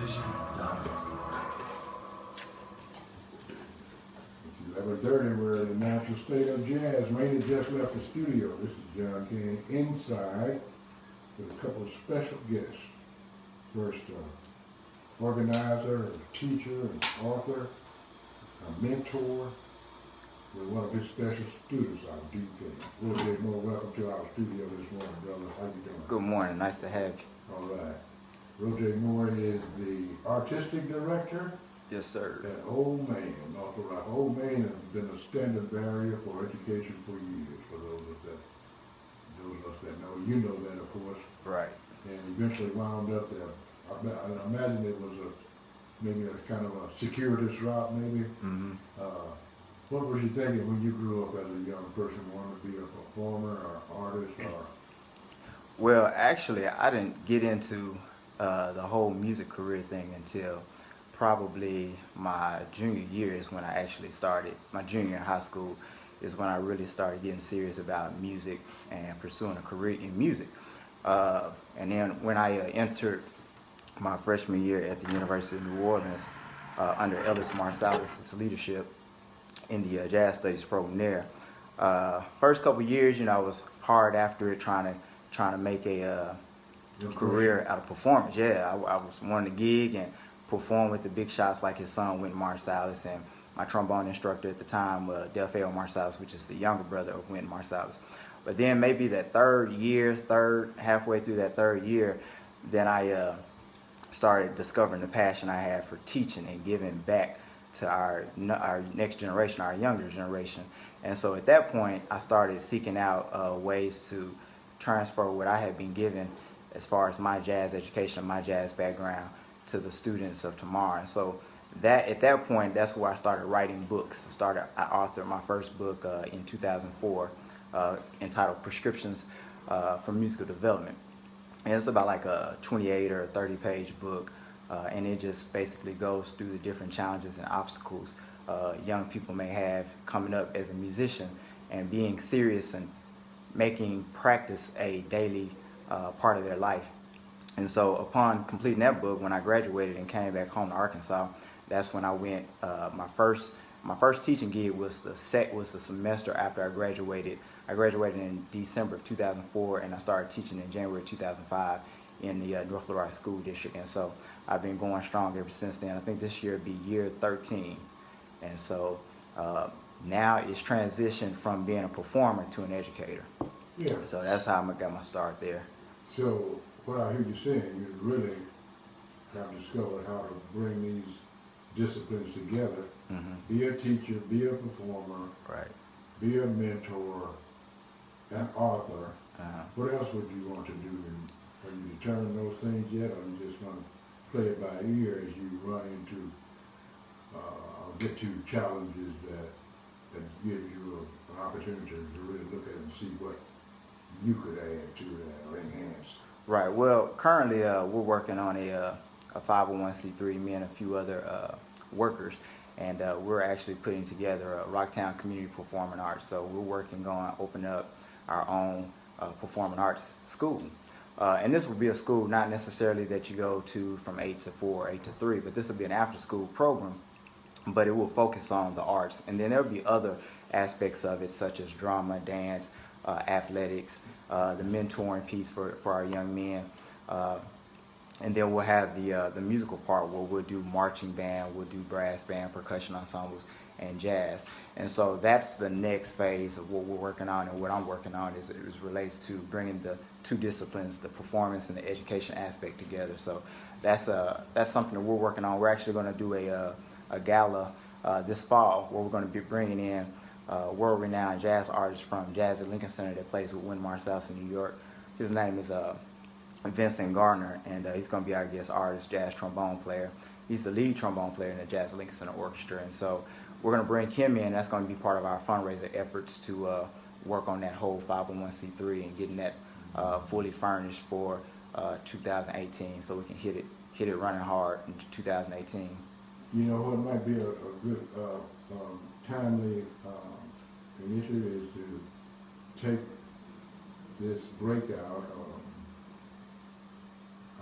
Vision done. It's 11:30. We're in the natural state of jazz. Rainey just left the studio. This is John Cain inside with a couple of special guests. First, organizer, a teacher, an author, a mentor, with one of his special students, I do think. Rojay, welcome to our studio this morning, brother. How you doing? Good morning. Nice to have you. All right. Rojay Moore is the artistic director Yes, sir. at Old Main, North Carolina. Old Main has been a standard barrier for education for years. For those of us that know, you know that, of course. Right. And eventually wound up there. I imagine it was maybe a kind of a circuitous route, maybe. Mm-hmm. What were you thinking when you grew up as a young person, wanted to be a performer or artist or? Well, actually, I didn't get into the whole music career thing until probably my junior year is when I actually started. My junior year in high school is when I really started getting serious about music and pursuing a career in music. And then when I entered my freshman year at the University of New Orleans under Ellis Marsalis' leadership in the jazz studies program there, first couple years, I was hard after it, trying to make a career out of performance. Yeah, I was wanting to gig and perform with the big shots like his son Wynton Marsalis and my trombone instructor at the time, Delpheo Marsalis, which is the younger brother of Wynton Marsalis. But then maybe that halfway through that third year, then I started discovering the passion I had for teaching and giving back to our next generation, our younger generation. And so at that point, I started seeking out ways to transfer what I had been given as far as my jazz education, my jazz background, to the students of tomorrow. And so at that point, that's where I started writing books. I authored my first book in 2004 entitled Prescriptions for Musical Development. And it's about like a 28 or 30 page book. And it just basically goes through the different challenges and obstacles young people may have coming up as a musician and being serious and making practice a daily part of their life. And so upon completing that book, when I graduated and came back home to Arkansas, that's when I went, my first teaching gig was the semester after I graduated. I graduated in December of 2004 and I started teaching in January 2005 in the North Florida School District. And so I've been going strong ever since then. I think this year will be year 13. And so now it's transitioned from being a performer to an educator. Yeah. So that's how I got my start there. So what I hear you saying, you really have discovered how to bring these disciplines together. Mm-hmm. Be a teacher, be a performer, Right. be a mentor, an author. Uh-huh. What else would you want to do? Have you determined those things yet, or are you just going to play it by ear as you run into or get to challenges that give you an opportunity to really look at and see what you could add to that or enhance? Right. Well, currently we're working on a 501c3, me and a few other workers, and we're actually putting together a RockTown Community Performing Arts. So we're working on opening up our own performing arts school. And this will be a school not necessarily that you go to from 8 to 4, 8 to 3, but this will be an after-school program, but it will focus on the arts. And then there'll be other aspects of it, such as drama, dance, athletics, the mentoring piece for our young men. And then we'll have the musical part where we'll do marching band, we'll do brass band, percussion ensembles, and jazz. And so that's the next phase of what we're working on, and what I'm working on is relates to bringing the two disciplines, the performance and the education aspect, together. So that's something that we're working on. We're actually going to do a gala this fall where we're going to be bringing in world-renowned jazz artists from Jazz at Lincoln Center that plays with Wynton Marsalis in New York. His name is Vincent Garner, and he's going to be our guest artist, jazz trombone player. He's the lead trombone player in the Jazz at Lincoln Center Orchestra, and so we're going to bring him in. That's going to be part of our fundraiser efforts to work on that whole 501c3 and getting that fully furnished for 2018, so we can hit it running hard in 2018. You know what might be a good timely initiative is to take this breakout,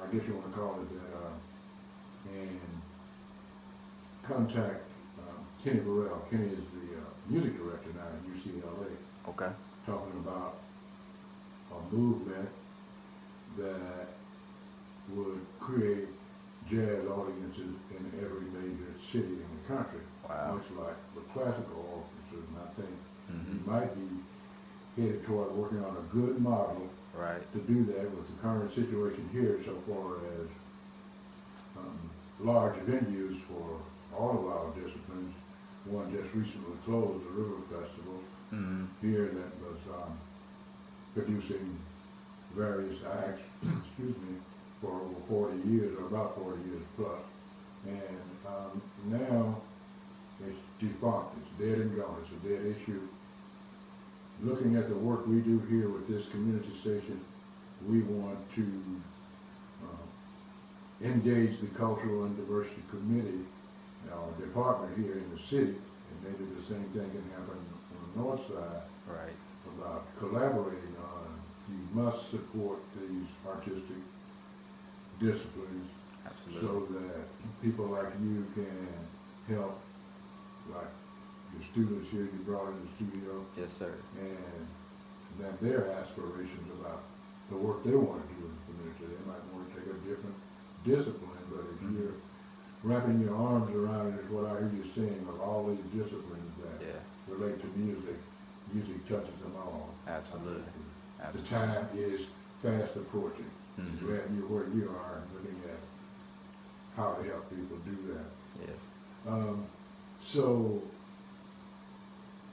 I guess you want to call it that, contact Kenny Burrell. Kenny is the music director now at UCLA. Okay. Talking about a movement that would create jazz audiences in every major city in the country. Wow. Much like the classical orchestras, and I think Mm-hmm. you might be headed toward working on a good model Right. to do that with the current situation here so far as large venues for all of our disciplines. One just recently closed, the River Festival, Mm-hmm. here that was producing various acts, excuse me, for over 40 years, or about 40 years plus. And now it's defunct, it's dead and gone, it's a dead issue. Looking at the work we do here with this community station, we want to engage the Cultural and Diversity Committee, our department here in the city, and maybe the same thing can happen on the north side. Right. About collaborating on, you must support these artistic disciplines Absolutely. so that people like you can help, like your students here you brought in the studio, Yes, sir. and then their aspirations about the work they want to do in the community. They might want to take a different discipline, but if Mhm. you're wrapping your arms around it, is what I hear you saying, of all these disciplines that Yeah. relate to music, music touches them all. Absolutely. The Absolutely. time is fast approaching. Mhm. Glad you're where you are, looking at how to help people do that. Yes. So,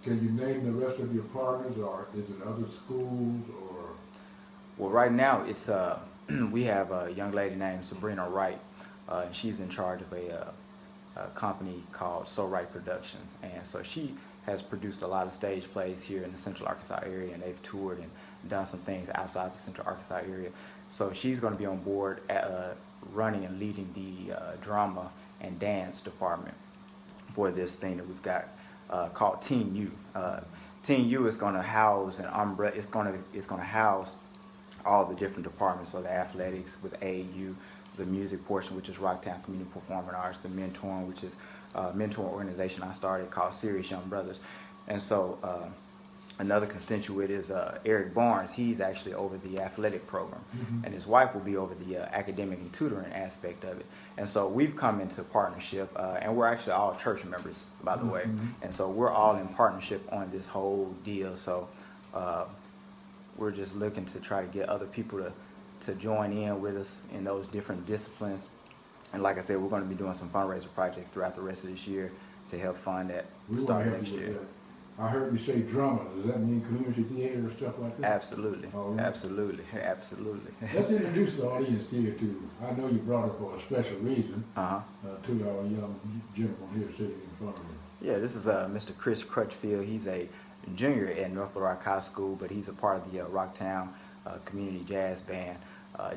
can you name the rest of your partners, or is it other schools, or? Well, right now it's we have a young lady named Sabrina Wright. And she's in charge of a company called So Right Productions, and so she has produced a lot of stage plays here in the Central Arkansas area, and they've toured and done some things outside the Central Arkansas area. So she's going to be on board at, running and leading the drama and dance department for this thing that we've got called Teen U. Teen U is going to house an umbrella. It's going to house all the different departments. So the athletics with AAU, the music portion, which is RockTown Community Performing Arts, the mentoring, which is a mentoring organization I started called Serious Young Brothers. And so another constituent is Eric Barnes. He's actually over the athletic program, and his wife will be over the academic and tutoring aspect of it. And so we've come into partnership, and we're actually all church members, by the way. And so we're all in partnership on this whole deal. So we're just looking to try to get other people to join in with us in those different disciplines. And like I said, we're going to be doing some fundraiser projects throughout the rest of this year to help fund that We want to starting help next you with year. that. I heard you say drama. Does that mean community theater or stuff like that? Absolutely, All right. absolutely, absolutely. Let's introduce the audience here to, I know you brought it for a special reason, Uh-huh. to our young gentleman here sitting in front of me. Yeah, this is Mr. Chris Crutchfield. He's a junior at North Little Rock High School, but he's a part of the RockTown community jazz band,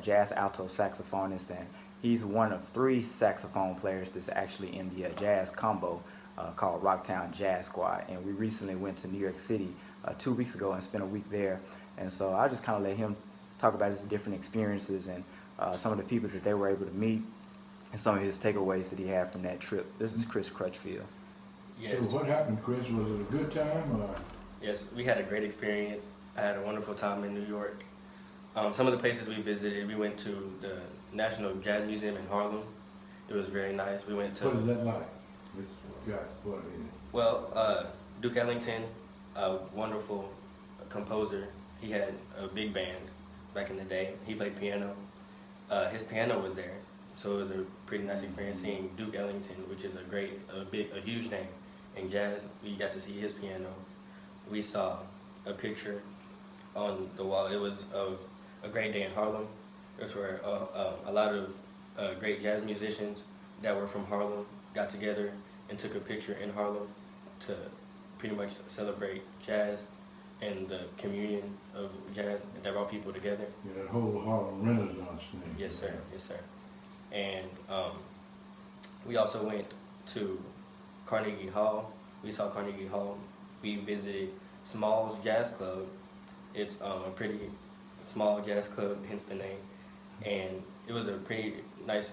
jazz alto saxophonist, and he's one of 3 saxophone players that's actually in the jazz combo called RockTown Jazz Squad. And we recently went to New York City 2 weeks ago and spent a week there. And so I just kind of let him talk about his different experiences and some of the people that they were able to meet and some of his takeaways that he had from that trip. This is Chris Crutchfield. Yes. So what happened, Chris? Was it a good time? Yes, we had a great experience. I had a wonderful time in New York. Some of the places we visited, we went to the National Jazz Museum in Harlem. It was very nice. We went to... What is that like? It's got what in it? Well, Duke Ellington, a wonderful composer. He had a big band back in the day. He played piano. His piano was there, so it was a pretty nice experience seeing Duke Ellington, which is a huge name in jazz. We got to see his piano. We saw a picture on the wall. It was of a great day in Harlem. That's where a lot of great jazz musicians that were from Harlem got together and took a picture in Harlem to pretty much celebrate jazz and the communion of jazz that brought people together. Yeah, that whole Harlem Renaissance thing. Yes, sir. Yes, sir. And we also went to Carnegie Hall. We saw Carnegie Hall. We visited Small's Jazz Club. It's a pretty small jazz club, hence the name. And it was a pretty nice